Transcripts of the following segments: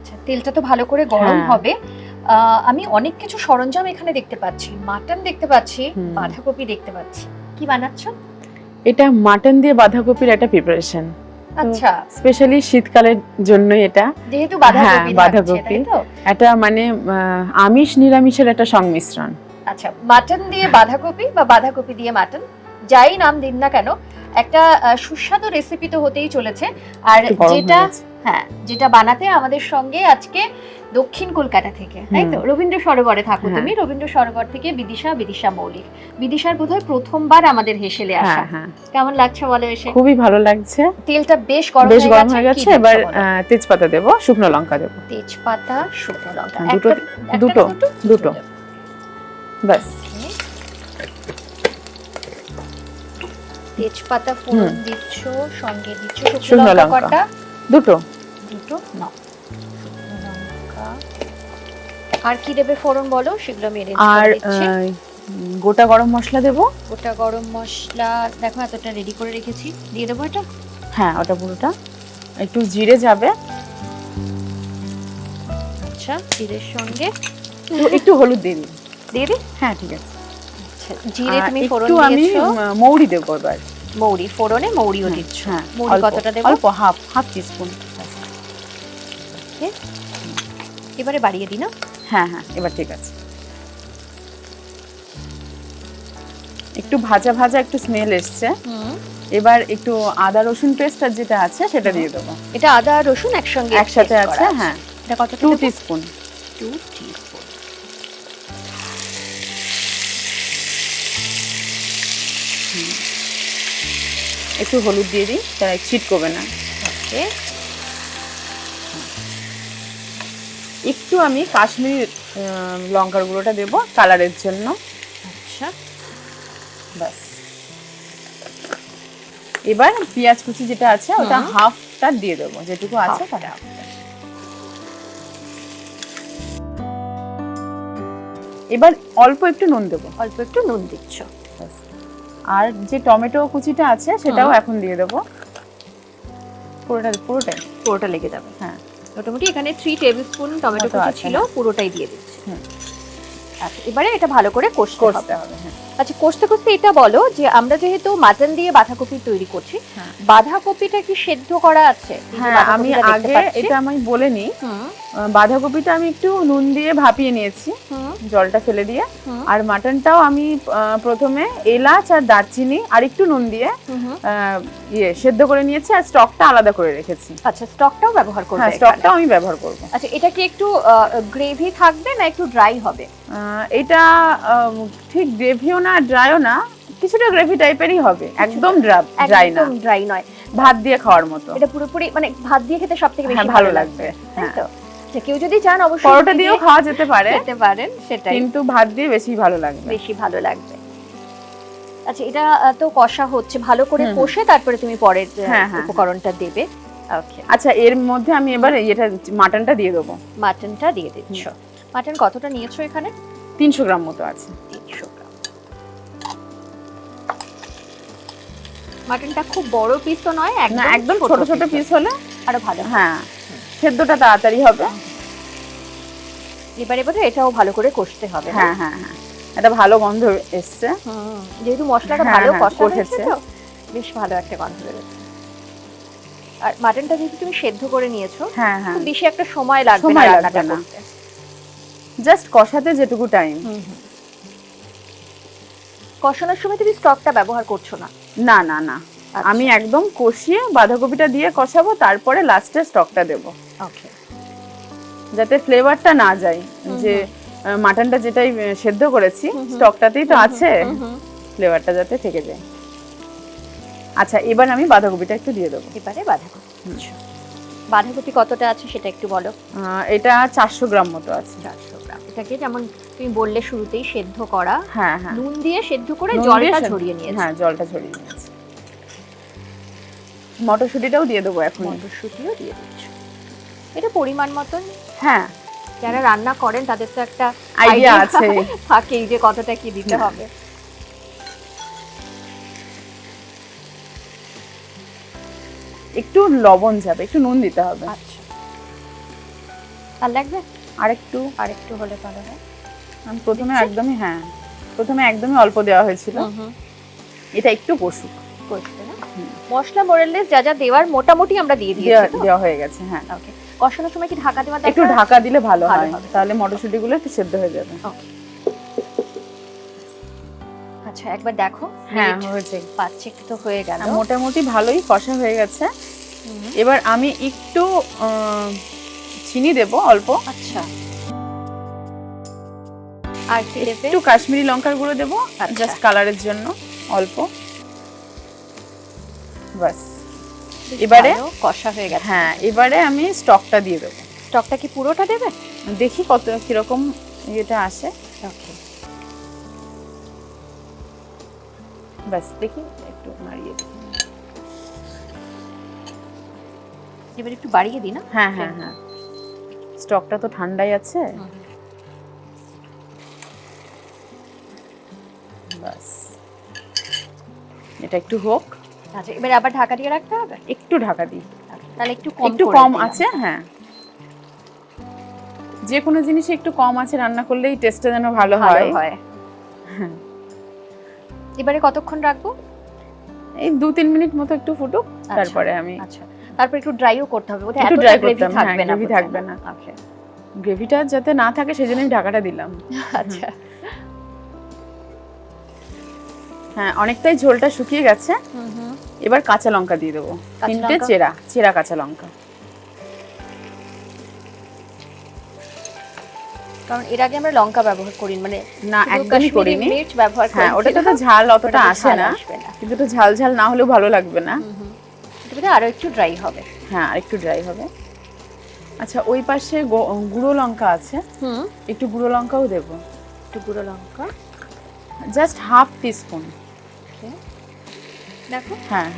আচ্ছা, তেলটা তো ভালো করে গরম হবে। আমি অনেক কিছু সরঞ্জাম এখানে দেখতে পাচ্ছি, মাটন দেখতে পাচ্ছি, বাঁধাকপি দেখতে পাচ্ছি। কি বানাচ্ছো? এটা মাটন দিয়ে বাঁধাকপির একটা প্রিপারেশন। আচ্ছা, স্পেশালি শীতকালের জন্য এটা, যেহেতু বাঁধাকপি বাঁধাকপি এটা মানে আমিষ নিরামিষের একটা সংমিশ্রণ। আচ্ছা, মাটন দিয়ে বাঁধাকপি বা বাঁধাকপি দিয়ে মাটন, যাই নাম দিন না কেন, একটা সুস্বাদু রেসিপি তো হতেই চলেছে। আর যেটা বানাতে আমাদের সঙ্গে আজকে দক্ষিণ কলকাতা থেকে, তাই তো, রবীন্দ্র সরোবরে থাকো তুমি, রবীন্দ্র সরোবর থেকে বিদিশা মৌলিক। বিদিশার বোধহয় প্রথমবার আমাদের হেসেলে আসা। কেমন লাগছে বলো এসে? খুবই ভালো লাগছে। তেলটা বেশ গরম হয়ে গেছে। এবার তেজপাতা দেব, শুকনো লঙ্কা দেব। তেজপাতা, শুকনো লঙ্কা দুটো বাস। তেজপাতা ফোড়ন দিচ্ছ, সঙ্গে দিচ্ছ শুকনো লঙ্কা দুটো না, শুকনো লঙ্কা। আর কি দেবে ফোড়ন বলো, সেগুলো আমি অ্যারেঞ্জ করে দিচ্ছি। আর গোটা গরম মশলা দেব। গোটা গরম মশলা দেখো এতটা রেডি করে রেখেছি, দিয়ে দেবো এটা। হ্যাঁ, ওটা পুরোটা। একটু জিরে যাবে। আচ্ছা, জিরের সঙ্গে একটু হলুদ দিয়ে দিই। দিয়ে দিই? হ্যাঁ, ঠিক আছে। আচ্ছা, জিরে তুমি ফোড়ন দিয়েছো। আমি মৌরি দেব এবার। মৌরি ফোড়নে মৌরিও দিচ্ছ। হ্যাঁ, মৌরি কতটা দেব? অল্প, হাফ টিস্পুন। ওকে, এবারে বাড়িয়ে দিই না? হ্যাঁ, এবার ঠিক আছে। একটু ভাজা ভাজা একটু স্মেল এসছে। এবার একটু আদা রসুন পেস্ট যেটা আছে সেটা দিয়ে দেবো। এটা আদা রসুন একসাথে আছে? হ্যাঁ। এটা কতটা? 2 টিস্পুন। 2 টিস্পুন। একটু হলুদ দিয়ে দিই, তারা ছিটকবে না। ওকে, একটু আমি কাশ্মীরি লঙ্কার গুঁড়োটা দেব কালারের জন্য। আচ্ছা, বাস। এবার পেঁয়াজ কুচি যেটা আছে ওটা হাফটা দিয়ে দেবো, যেটুকু আছে তাটা। এবার অল্প একটু নুন দেবো। অল্প একটু নুন দিচ্ছ। আর যে টমেটো কুচিটা আছে সেটাও এখন দিয়ে দেবো। পুরোটা লেগে যাবে। হ্যাঁ, মোটামুটি এখানে 3 টেবিলস্পুন টমেটো কুচি ছিল, পুরোটাই দিয়ে দিচ্ছি। আচ্ছা, এবারে এটা ভালো করে কষতে হবে। আচ্ছা, কষতে এটা বলো যে আমরা যেহেতু মাটন দিয়ে বাঁধাকপি তৈরি করছি, বাঁধাকপিটা কি সেদ্ধ করা আছে? হ্যাঁ, আমি আগে এটা আমি বলে নিই। বাঁধাকপিটা আমি একটু নুন দিয়ে ভাপিয়ে নিয়েছি, জলটা ফেলে দিয়ে। আর মাটনটাও আমি প্রথমে এলাচ আর দারচিনি আর একটু নুন দিয়ে সেদ্ধ করে নিয়েছি, আর স্টকটা আলাদা করে রেখেছি। আচ্ছা, স্টকটাও ব্যবহার করবে? হ্যাঁ, স্টকটাও আমি ব্যবহার করব। আচ্ছা, এটা কি একটু গ্রেভি থাকবে না একটু ড্রাই হবে? এটা ঠিক গ্রেভিও না ড্রাইও না, কিছুটা গ্রেভি টাইপেরই হবে, একদম ড্রাই না, ড্রাই নয়, ভাত দিয়ে খাওয়ার মতো। এটা পুরোপুরি মানে ভাত দিয়ে খেতে সবথেকে বেশি ভালো লাগবে। তাই তো? কেউ যদি চান অবশ্যই পরোটা দিয়েও খাওয়া যেতে পারেন, সেটাই, কিন্তু ভাত দিয়ে বেশি ভালো লাগবে। আচ্ছা, এটা তো কষা হচ্ছে, ভালো করে কষে তারপরে তুমি পরের উপকরণটা দেবে। ওকে, আচ্ছা, এর মধ্যে আমি এবার মাটনটা দিয়ে দেবো। মাটনটা দিয়ে দিচ্ছ। মাটন কতটা নিয়েছো এখানে? 300 গ্রাম মতো আছে। 300 গ্রাম। মাটনটা খুব বড় পিস তো নয়, একদম ছোট ছোট পিস হলে আরো ভালো। হ্যাঁ, সেদ্ধটা তাড়াতাড়ি হবে। এবারে এটাও ভালো করে কষতে হবে। হ্যাঁ, এটা ভালো গন্ধ এসছে, যেহেতু মশলাটা ভালো কষেছে তো বেশ ভালো একটা গন্ধ বেরোচ্ছে। আর মাটনটা যেহেতু তুমি সেদ্ধ করে নিয়েছো, খুব বেশি একটা সময় লাগবে না রান্নাটা করতে, জাস্ট কষাতে যেটুকু টাইম। কষানোর সময় তুমি স্টকটা ব্যবহার করছো না? না, আমি একদম কষিয়ে বাঁধাকপিটা দিয়ে কষাবো, তারপরে লাস্টে স্টকটা দেব। ওকে, যাতে ফ্লেভারটা না যায়, যে মাটনটা যেটাই সেদ্ধ করেছি স্টকটাতেই তো আছে, ফ্লেভারটা যাতে থেকে যায়। আচ্ছা, এবার আমি বাঁধাকপিটা একটু দিয়ে দেবো। এবারে বাঁধাকপি কতটা আছে সেটা একটু বলো। এটা 400 গ্রাম মতো আছে। 400 গ্রাম। এটাকে যেমন তুমি বললে শুরুতেই সেদ্ধ করা, হ্যাঁ, নুন দিয়ে সেদ্ধ করে জলটা ঝরিয়ে নিয়েছি। হ্যাঁ, জলটা ঝরিয়ে নিয়েছি। মটরশুঁটিটাও দিয়ে দেবো এখন। মটরশুঁটিও দিয়ে দিচ্ছ। এটা পরিমাণ মতন। হ্যাঁ, যারা রান্না করেন তাদের তো একটা আইডিয়া আছে, থাকেই যে কতটা কি দিতে হবে। একটু লবণ যাবে, একটু নুন দিতে হবে। আচ্ছা, আর লাগবে আরেকটু হলে ভালো হয়। আমি প্রথমে একদমই অল্প দেওয়া হয়েছিল, এটা একটু কষুক। মশলা মোরেললেস যা যা দেওয়ার মোটামুটি আমরা দিয়ে দিয়েছি, দেওয়া হয়ে গেছে। হ্যাঁ, ওকে। কষানোর সময় কি ঢাকা দেওয়া দরকার? একটু ঢাকা দিলে ভালো হয়, তাহলে মটরশুঁটিগুলো একটু সেদ্ধ হয়ে যাবে। ওকে, আচ্ছা একবার দেখো। হ্যাঁ, হয়েছে, 5 তো হয়ে গেল, মোটামুটি ভালোই কষা হয়ে গেছে। এবার আমি একটু চিনি দেব অল্প। আচ্ছা, আর কি দেবে? একটু কাশ্মীরি লঙ্কার গুঁড়ো দেব, জাস্ট কালারের জন্য অল্প, বাস। এবারে কষা হয়ে গেছে। হ্যাঁ, এবারে আমি স্টকটা দিয়ে দেব। স্টকটা কি পুরোটা দেবে? দেখি কিরকম এটা আসে। ওকে, বাস, দেখি একটু নাড়িয়ে দিই। এবার একটু বাড়িয়ে দিই না? হ্যাঁ, স্টকটা তো ঠান্ডাই আছে। বাস, এটা একটু হোক। আচ্ছা, এবার আবার ঢাকা দিয়ে রাখতে হবে? একটু ঢাকা দিই, তাহলে একটু কম আছে। হ্যাঁ, যে কোনো জিনিসে একটু কম আছে রান্না করলেই টেস্টটা যেন ভালো হয়। এবারে কতক্ষণ রাখবো? এই 2-3 মিনিট মতো একটু ফুটুক, তারপরে আমি তারপর একটু ড্রাইও করতে হবে, বোধহয় একটু এতটা ড্রাই গ্রেভি করতে থাকবে না। গ্রেভি থাকবে না। ওকে, গ্রেভিটা যাতে না থাকে সেজন্য আমি ঢাকাটা দিলাম। আচ্ছা, হ্যাঁ, অনেকটাই ঝোলটা শুকিয়ে গেছে। এবার কাঁচা লঙ্কা দিয়ে দেবো, 3টে চেরা কাঁচা লঙ্কা। কারণ এর আগে আমরা লঙ্কা ব্যবহার করি, মানে না, একদমই করিনি। মির্চ ব্যবহার করি। হ্যাঁ, ওটাতে তো ঝাল অতটা আসে না, কিন্তু তো ঝাল না হলেও ভালো লাগবে না। এটা আরো একটু ড্রাই হবে। হ্যাঁ, আর একটু ড্রাই হবে। আচ্ছা, ওই পাশে গুঁড়ো লঙ্কা আছে, একটু গুঁড়ো লঙ্কাও দেব। একটু গুঁড়ো লঙ্কা, জাস্ট হাফ টিস্পুন। দেখো। হ্যাঁ,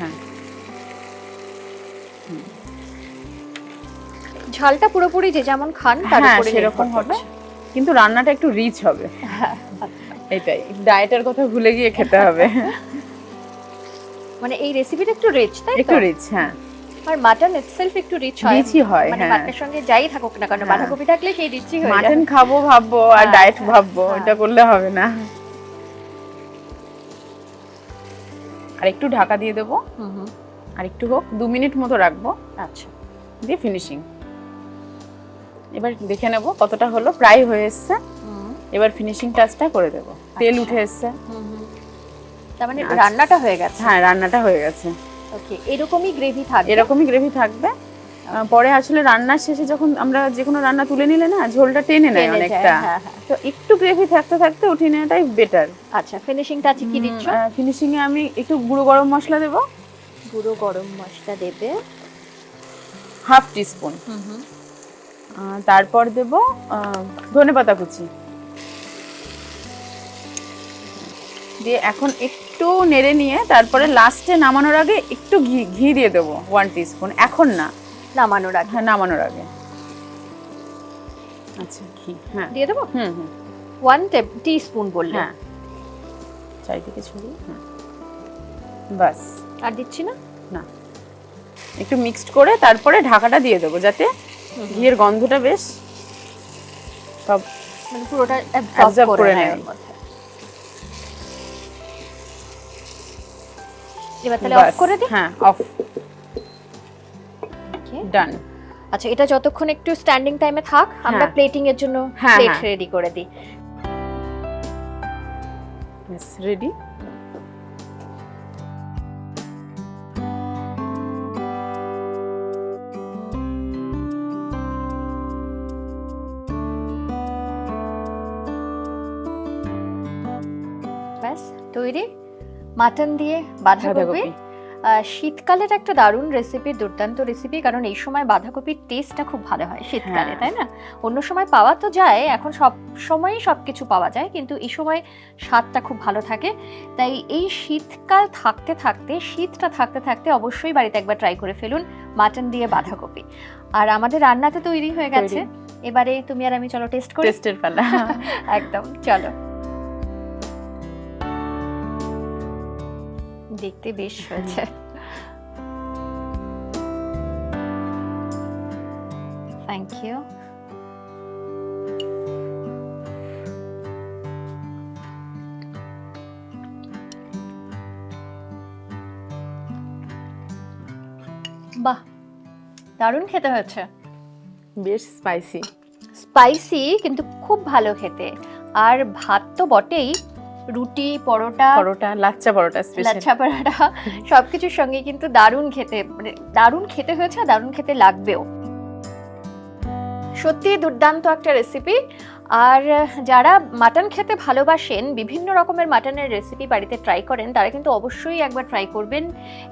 ঝালটা পুরোপুরি যে যেমন খান তার উপরে সেরকম হবে, কিন্তু রান্নাটা একটু রিচ হবে। এটাই, ডায়েটের কথা ভুলে গিয়ে খেতে হবে। মানে এই রেসিপিটা একটু রিচ, তাই তো? একটু রিচ, হ্যাঁ। আর মাটন ইটসেলফ একটু রিচই হয়, মানে মাটনের সঙ্গে যাই থাকুক না কেন, বাঁধাকপি থাকলে সেই রিচই হয়ে যায়। মাটন খাবো ভাববো আর ডায়েট ভাববো, এটা করলে হবে না। আর একটু ঢাকা দিয়ে দেবো, আর একটু হোক, 2 মিনিট মতো রাখবো। আচ্ছা, দিয়ে ফিনিশিং। এবার দেখে নেব কতটা হলো, প্রায় হয়ে এসছে। এবার ফিনিশিং টাচটা করে দেব। তেল উঠে এসছে, তার মানে রান্নাটা হয়ে গেছে। হ্যাঁ, রান্নাটা হয়ে গেছে। ওকে, এরকমই গ্রেভি থাকবে। পরে আসলে রান্নার শেষে যখন আমরা যে কোনো রান্না তুলে নিলে না, ঝোলটা টেনে নেয় অনেকটা, তো একটু গ্রেভি থাকতে থাকতে উঠিয়ে নেওয়াটাই বেটার। আচ্ছা, ফিনিশিং টাচে কি দিচ্ছ? ফিনিশিং এ আমি একটু গুঁড়ো গরম মশলা দেব। গুঁড়ো গরম মশলা দেবে হাফ টিস্পুন। তারপর দেব ধনেপাতা কুচি দিয়ে এখন একটু নেড়ে নিয়ে তারপরে লাস্টে নামানোর আগে একটু ঘি দিয়ে দেবো 1 টিস্পুন। এখন না, নামানোর আগে। হ্যাঁ, নামানোর আগে। আচ্ছা, ঘি হ্যাঁ দিয়ে দেবো। 1 টিস্পুন বললে? হ্যাঁ, চারিদিকে ছড়িয়ে। হ্যাঁ, বাস। আর দিচ্ছি না? না, একটু মিক্সড করে তারপরে ঢাকাটা দিয়ে দেবো, যাতে ঘিয়ের গন্ধটা বেশ সব মানে পুরোটা অ্যাবজর্ব করে নেয়। এবার তাহলে অফ করে দিই? হ্যাঁ, অফ। ওকে, ডান। আচ্ছা, এটা যতক্ষণ একটু স্ট্যান্ডিং টাইমে থাক, আমরা প্লেটিং এর জন্য প্লেট রেডি করে দিই। Yes, ready. ব্যাস তৈরি মাটন দিয়ে বাঁধাকপি। শীতকালের একটা দারুণ রেসিপি, দুর্দান্ত রেসিপি, কারণ এই সময় বাঁধাকপির টেস্টটা খুব ভালো হয় শীতকালে, তাই না? অন্য সময় পাওয়া তো যায়, এখন সব সময়ই সবকিছু পাওয়া যায়, কিন্তু এই সময় স্বাদটা খুব ভালো থাকে। তাই এই শীতকাল শীতটা থাকতে থাকতে অবশ্যই বাড়িতে একবার ট্রাই করে ফেলুন মাটন দিয়ে বাঁধাকপি। আর আমাদের রান্নাতে তৈরি হয়ে গেছে, এবারে তুমি আর আমি চলো টেস্ট করি। টেস্টের পালা। একদম, চলো। দেখতে বেশ হয়েছে। Thank you. দারুণ খেতে হয়েছে, বেশ স্পাইসি স্পাইসি কিন্তু খুব ভালো খেতে। আর ভাত তো বটেই, রুটি, পরোটা, লাচ্ছা পরোটা স্পেশাল, লাচ্ছা পরোটা সবকিছুর সঙ্গে কিন্তু দারুণ খেতে, মানে দারুণ খেতে হয়েছে, দারুণ খেতে লাগবেও। সত্যি দুর্দান্ত একটা রেসিপি। আর যারা মাটন খেতে ভালোবাসেন, বিভিন্ন রকমের মাটনের রেসিপি বাড়িতে ট্রাই করেন, তারা কিন্তু অবশ্যই একবার ট্রাই করবেন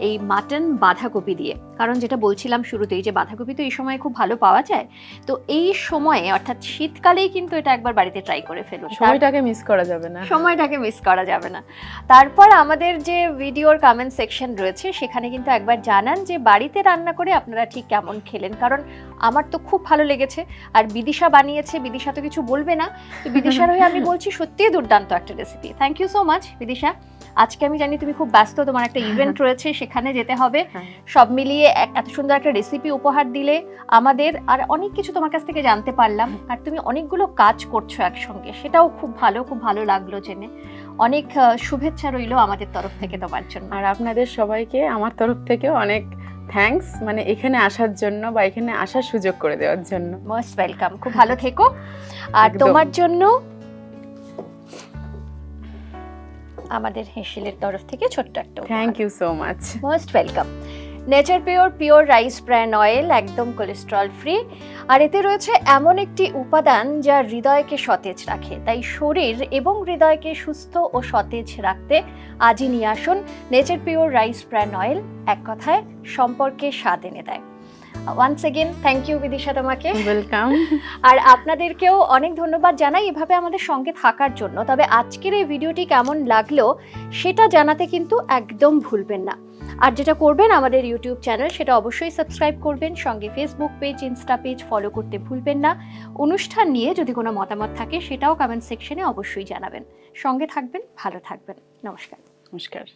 এই মাটন বাঁধাকপি দিয়ে। কারণ যেটা বলছিলাম শুরুতেই, যে বাঁধাকপি তো এই সময় খুব ভালো পাওয়া যায়, তো এই সময়ে অর্থাৎ শীতকালেই কিন্তু এটা একবার বাড়িতে ট্রাই করে ফেলুন, সময়টাকে মিস করা যাবে না, সময়টাকে মিস করা যাবে না। তারপর আমাদের যে ভিডিওর কমেন্ট সেকশন রয়েছে, সেখানে কিন্তু একবার জানান যে বাড়িতে রান্না করে আপনারা ঠিক কেমন খেলেন, কারণ আমার তো খুব ভালো লেগেছে। আর বিদিশা বানিয়েছে, বিদিশা তো কিছু বলবে না, তো বিদিশার হয়ে আমি বলছি সত্যিই দুর্দান্ত একটা রেসিপি। Thank you so much Bidisha. আজকে আমি জানি তুমি খুব ব্যস্ত, তোমার একটা ইভেন্ট রয়েছে, সেখানে যেতে হবে, সব মিলিয়ে এত সুন্দর একটা রেসিপি উপহার দিলে আমাদের, আর অনেক কিছু তোমার কাছ থেকে জানতে পারলাম। আর তুমি অনেকগুলো কাজ করছো একসঙ্গে, সেটাও খুব ভালো লাগলো জেনে। অনেক শুভেচ্ছা রইলো আমাদের তরফ থেকে তোমার জন্য। আর আপনাদের সবাইকে আমার তরফ থেকেও অনেক থ্যাঙ্কস, মানে এখানে আসার জন্য বা এখানে আসার সুযোগ করে দেওয়ার জন্য। মোস্ট ওয়েলকাম, খুব ভালো থেকো। আর তোমার জন্য আমাদের হেঁশেলের তরফ থেকে ছোট্ট একটা thank you so much, most welcome. Nature pure rice bran oil, একদম কোলেস্ট্রল ফ্রি। আর এতে রয়েছে এমন একটি উপাদান যা হৃদয়কে সতেজ রাখে, তাই শরীর এবং হৃদয়কে সুস্থ ও সতেজ রাখতে আজই নিয়ে আসুন nature pure rice bran oil. এক কথায় সম্পর্কে স্বাদ এনে দেয়। Once again thank you Bidisha, তোমাকে ওয়েলকাম। আর আপনাদেরকেও অনেক ধন্যবাদ জানাই এভাবে আমাদের সঙ্গে থাকার জন্য। তবে আজকের এই ভিডিওটি কেমন লাগলো সেটা জানাতে কিন্তু একদম ভুলবেন না। আর যেটা করবেন, আমাদের ইউটিউব চ্যানেল সেটা অবশ্যই সাবস্ক্রাইব করবেন, সঙ্গে Facebook page, Insta page follow করতে ভুলবেন না। অনুষ্ঠান নিয়ে যদি কোনো মতামত থাকে সেটাও কমেন্ট সেকশনে অবশ্যই জানাবেন। সঙ্গে থাকবেন, ভালো থাকবেন। নমস্কার। নমস্কার।